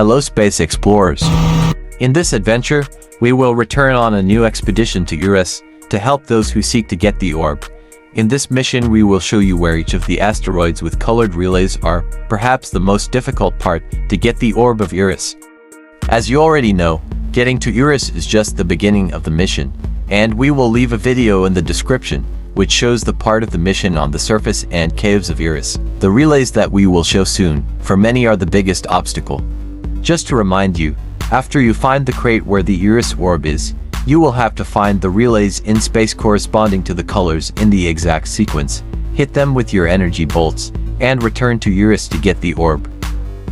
Hello Space Explorers! In this adventure, we will return on a new expedition to Eurus to help those who seek to get the orb. In this mission we will show you where each of the asteroids with colored relays are, perhaps the most difficult part to get the orb of Eurus. As you already know, getting to Eurus is just the beginning of the mission, and we will leave a video in the description which shows the part of the mission on the surface and caves of Eurus. The relays that we will show soon, for many are the biggest obstacle. Just to remind you, after you find the crate where the Eurus orb is, you will have to find the relays in space corresponding to the colors in the exact sequence, hit them with your energy bolts, and return to Eurus to get the orb.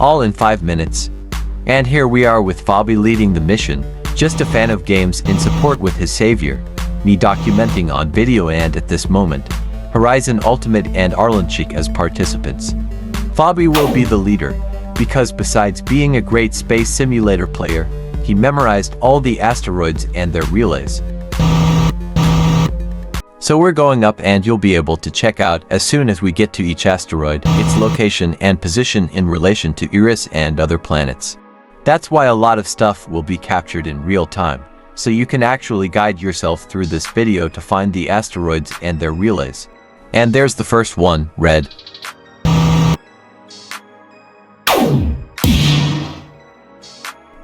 All in 5 minutes. And here we are with Fabi leading the mission, just a fan of games in support with his savior, me documenting on video, and at this moment, Horizon Ultimate and Arlenchik as participants. Fabi will be the leader, because besides being a great space simulator player, he memorized all the asteroids and their relays. So we're going up and you'll be able to check out as soon as we get to each asteroid, its location and position in relation to Eurus and other planets. That's why a lot of stuff will be captured in real time, so you can actually guide yourself through this video to find the asteroids and their relays. And there's the first one, red.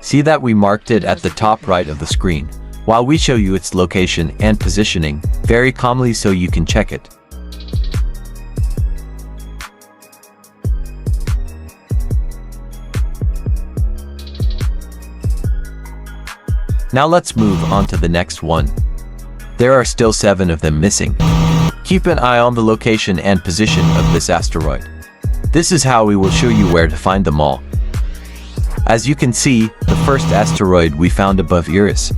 See that we marked it at the top right of the screen, while we show you its location and positioning very calmly so you can check it. Now let's move on to the next one. There are still 7 of them missing. Keep an eye on the location and position of this asteroid. This is how we will show you where to find them all. As you can see, the first asteroid we found above Eurus.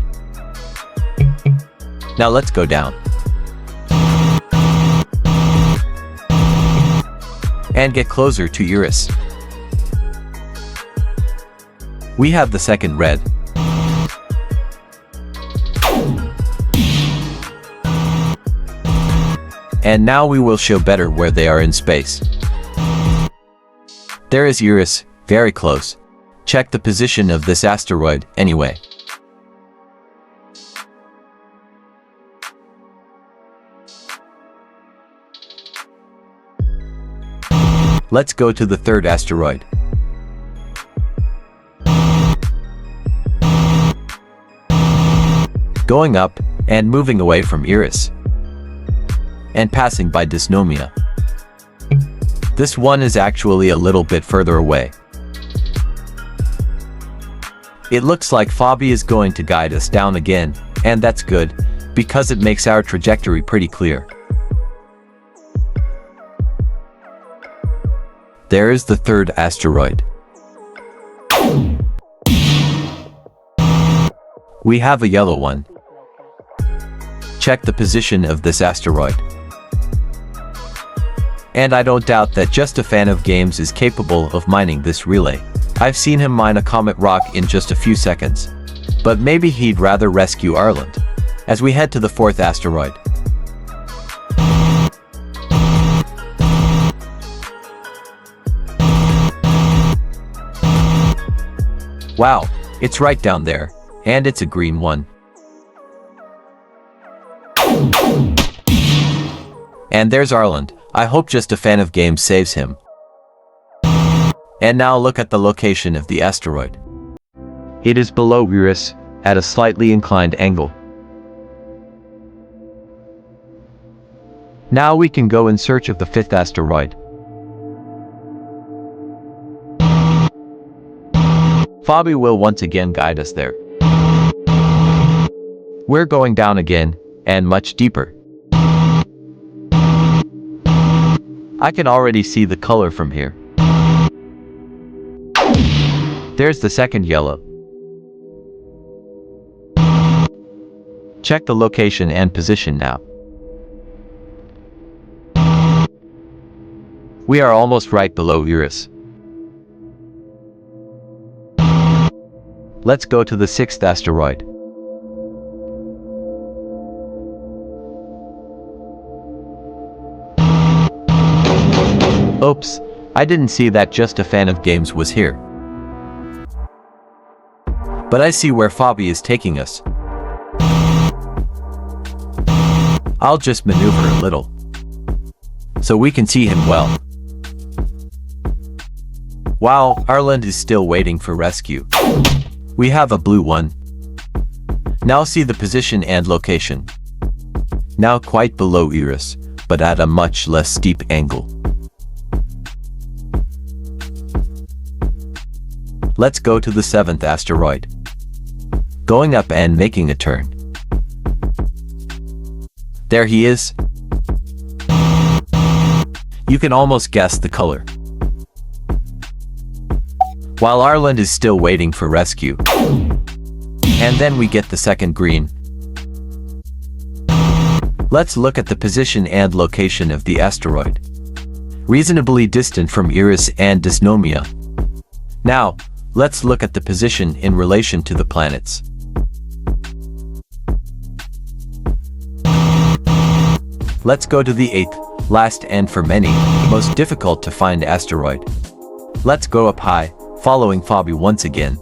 Now let's go down. And get closer to Eurus. We have the second red. And now we will show better where they are in space. There is Eurus, very close. Check the position of this asteroid, anyway. Let's go to the third asteroid. Going up, and moving away from Eurus. And passing by Dysnomia. This one is actually a little bit further away. It looks like Fabi is going to guide us down again, and that's good, because it makes our trajectory pretty clear. There is the third asteroid. We have a yellow one. Check the position of this asteroid. And I don't doubt that just a fan of games is capable of mining this relay. I've seen him mine a comet rock in just a few seconds. But maybe he'd rather rescue Arland, as we head to the fourth asteroid. Wow, it's right down there, and it's a green one. And there's Arland. I hope just a fan of games saves him. And now look at the location of the asteroid. It is below Eurus, at a slightly inclined angle. Now we can go in search of the fifth asteroid. Fabi will once again guide us there. We're going down again, and much deeper. I can already see the color from here. There's the second yellow. Check the location and position now. We are almost right below Eurus. Let's go to the sixth asteroid. Oops, I didn't see that just a fan of games was here. but I see where Fabi is taking us. I'll just maneuver a little, so we can see him well. Wow, Ireland is still waiting for rescue. We have a blue one. Now see the position and location. Now quite below Iris, but at a much less steep angle. Let's go to the 7th asteroid. Going up and making a turn. There he is. You can almost guess the color. While Ireland is still waiting for rescue. And then we get the second green. Let's look at the position and location of the asteroid. Reasonably distant from Eris and Dysnomia. Now, let's look at the position in relation to the planets. Let's go to the 8th, last and for many, most difficult to find asteroid. Let's go up high, following Fabi once again.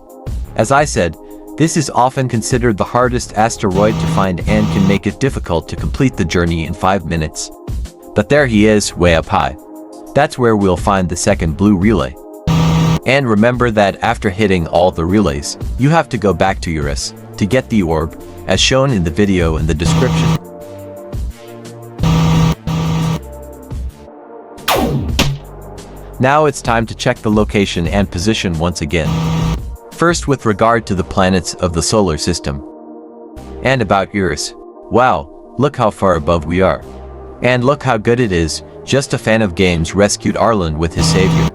As I said, this is often considered the hardest asteroid to find and can make it difficult to complete the journey in 5 minutes. But there he is, way up high. That's where we'll find the second blue relay. And remember that after hitting all the relays, you have to go back to Eurus to get the orb, as shown in the video in the description. Now it's time to check the location and position once again. First with regard to the planets of the solar system. And about Eurus. Wow, look how far above we are. And look how good it is, just a fan of games rescued Ireland with his savior.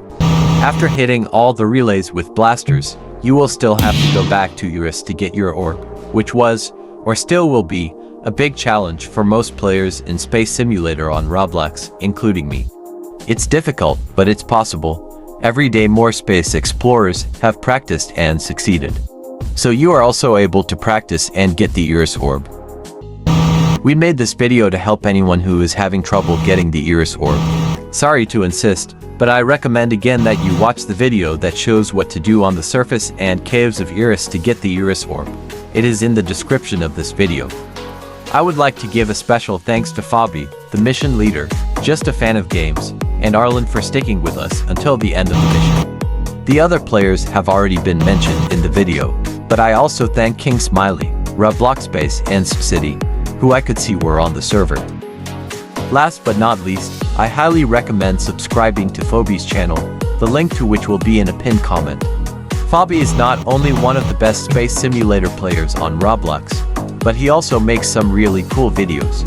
After hitting all the relays with blasters, you will still have to go back to Eurus to get your orb, which was, or still will be, a big challenge for most players in Space Simulator on Roblox, including me. It's difficult, but it's possible. Every day more space explorers have practiced and succeeded. So you are also able to practice and get the Eurus orb. We made this video to help anyone who is having trouble getting the Eurus orb. Sorry to insist, but I recommend again that you watch the video that shows what to do on the surface and caves of Eurus to get the Eurus orb. It is in the description of this video. I would like to give a special thanks to Fabi, the mission leader, just a fan of games, and Ireland for sticking with us until the end of the mission. The other players have already been mentioned in the video, but I also thank King Smiley, Robloxspace and City, who I could see were on the server. Last but not least, I highly recommend subscribing to Fabi's channel, the link to which will be in a pinned comment. Fabi is not only one of the best Space Simulator players on Roblox, but he also makes some really cool videos.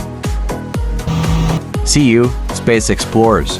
See you, Space Explorers!